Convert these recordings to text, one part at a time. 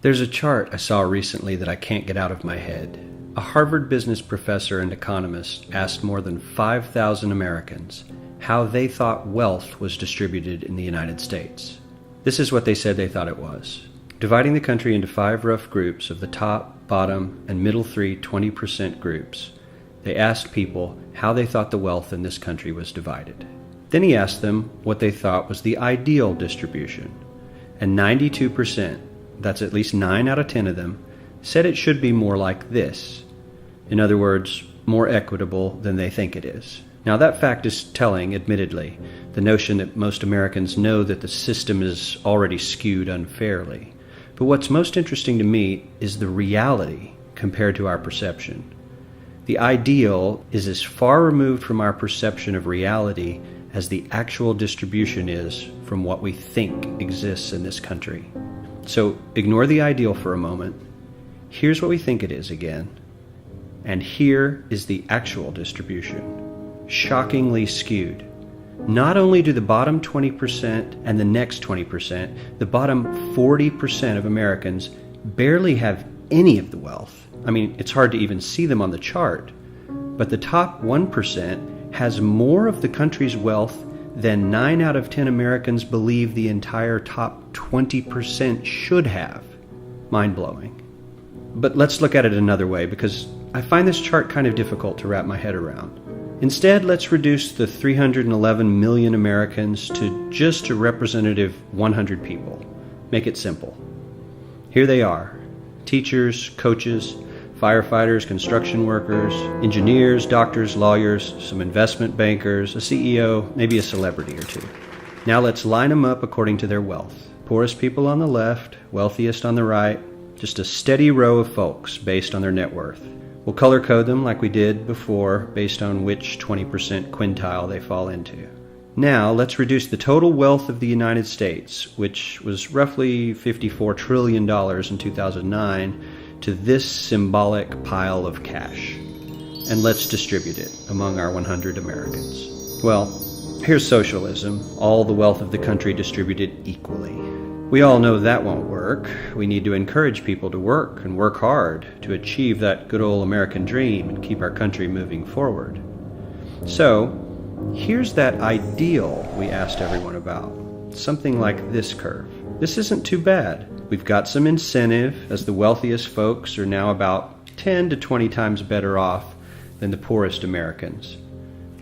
There's a chart I saw recently that I can't get out of my head. A Harvard business professor and economist asked more than 5,000 Americans how they thought wealth was distributed in the United States. This is what they said they thought it was. Dividing the country into 5 rough groups of the top, bottom, and middle 20% groups, they asked people how they thought the wealth in this country was divided. Then he asked them what they thought was the ideal distribution. And 92%, that's at least 9 out of 10 of them, said it should be more like this. In other words, more equitable than they think it is. Now that fact is telling, admittedly, the notion that most Americans know that the system is already skewed unfairly. But what's most interesting to me is the reality compared to our perception. The ideal is as far removed from our perception of reality as the actual distribution is from what we think exists in this country. So ignore the ideal for a moment. Here's what we think it is again. And here is the actual distribution. Shockingly skewed. Not only do the bottom 20% and the next 20%, the bottom 40% of Americans barely have any of the wealth. I mean, it's hard to even see them on the chart. But the top 1% has more of the country's wealth than 9 out of 10 Americans believe the entire top 20% should have. Mind-blowing. But let's look at it another way, because I find this chart kind of difficult to wrap my head around. Instead, let's reduce the 311 million Americans to just a representative 100 people. Make it simple. Here they are: teachers, coaches, firefighters, construction workers, engineers, doctors, lawyers, some investment bankers, a CEO, maybe a celebrity or two. Now let's line them up according to their wealth. Poorest people on the left, wealthiest on the right, just a steady row of folks based on their net worth. We'll color code them like we did before based on which 20% quintile they fall into. Now let's reduce the total wealth of the United States, which was roughly $54 trillion in 2009, to this symbolic pile of cash. And let's distribute it among our 100 Americans. Well, here's socialism, all the wealth of the country distributed equally. We all know that won't work. We need to encourage people to work and work hard to achieve that good old American dream and keep our country moving forward. So, here's that ideal we asked everyone about. Something like this curve. This isn't too bad. We've got some incentive, as the wealthiest folks are now about 10 to 20 times better off than the poorest Americans.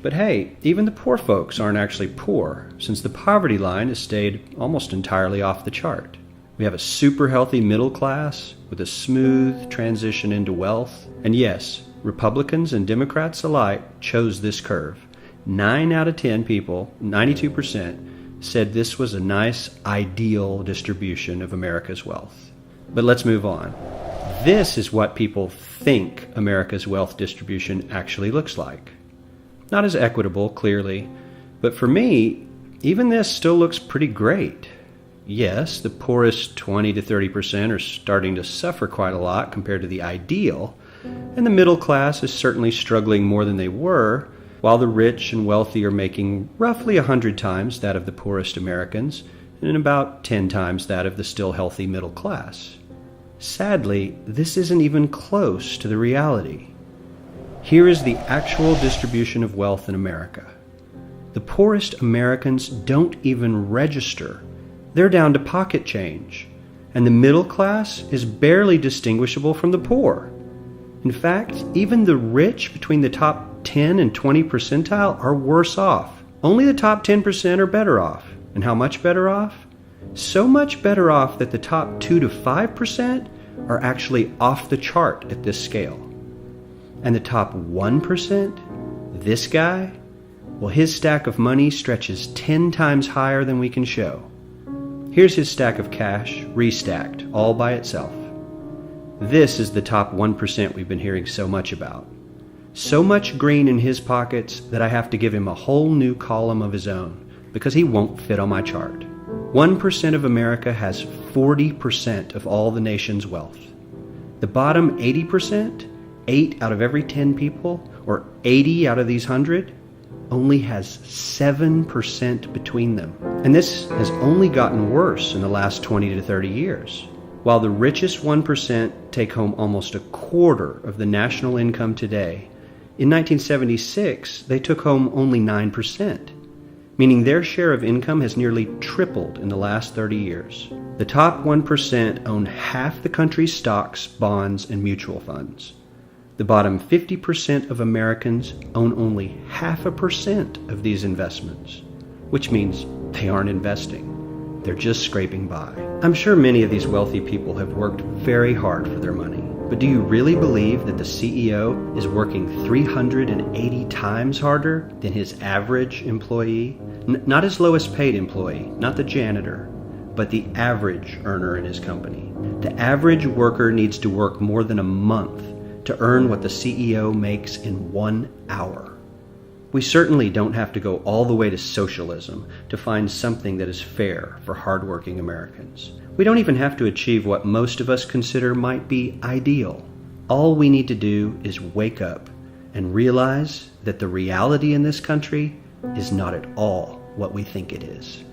But hey, even the poor folks aren't actually poor, since the poverty line has stayed almost entirely off the chart. We have a super healthy middle class with a smooth transition into wealth. And yes, Republicans and Democrats alike chose this curve. 9 out of 10 people, 92%, said this was a nice, ideal distribution of America's wealth. But let's move on. This is what people think America's wealth distribution actually looks like. Not as equitable, clearly, but for me, even this still looks pretty great. Yes, the poorest 20 to 30% are starting to suffer quite a lot compared to the ideal, and the middle class is certainly struggling more than they were, while the rich and wealthy are making roughly 100 times that of the poorest Americans, and about 10 times that of the still healthy middle class. Sadly, this isn't even close to the reality. Here is the actual distribution of wealth in America. The poorest Americans don't even register. They're down to pocket change. And the middle class is barely distinguishable from the poor. In fact, even the rich between the top 10 and 20 percentile are worse off. Only the top 10% are better off. And how much better off? So much better off that the top 2 to 5% are actually off the chart at this scale. And the top 1%, this guy, well, his stack of money stretches 10 times higher than we can show. Here's his stack of cash, restacked, all by itself. This is the top 1% we've been hearing so much about. So much green in his pockets that I have to give him a whole new column of his own, because he won't fit on my chart. 1% of America has 40% of all the nation's wealth. The bottom 80%, 8 out of every 10 people, or 80 out of these 100, only has 7% between them. And this has only gotten worse in the last 20 to 30 years. While the richest 1% take home almost a quarter of the national income today, in 1976 they took home only 9%, meaning their share of income has nearly tripled in the last 30 years. The top 1% own half the country's stocks, bonds, and mutual funds. The bottom 50% of Americans own only 0.5% of these investments, which means they aren't investing. They're just scraping by. I'm sure many of these wealthy people have worked very hard for their money, but do you really believe that the CEO is working 380 times harder than his average employee? Not his lowest paid employee, not the janitor, but the average earner in his company. The average worker needs to work more than a month to earn what the CEO makes in 1 hour. We certainly don't have to go all the way to socialism to find something that is fair for hardworking Americans. We don't even have to achieve what most of us consider might be ideal. All we need to do is wake up and realize that the reality in this country is not at all what we think it is.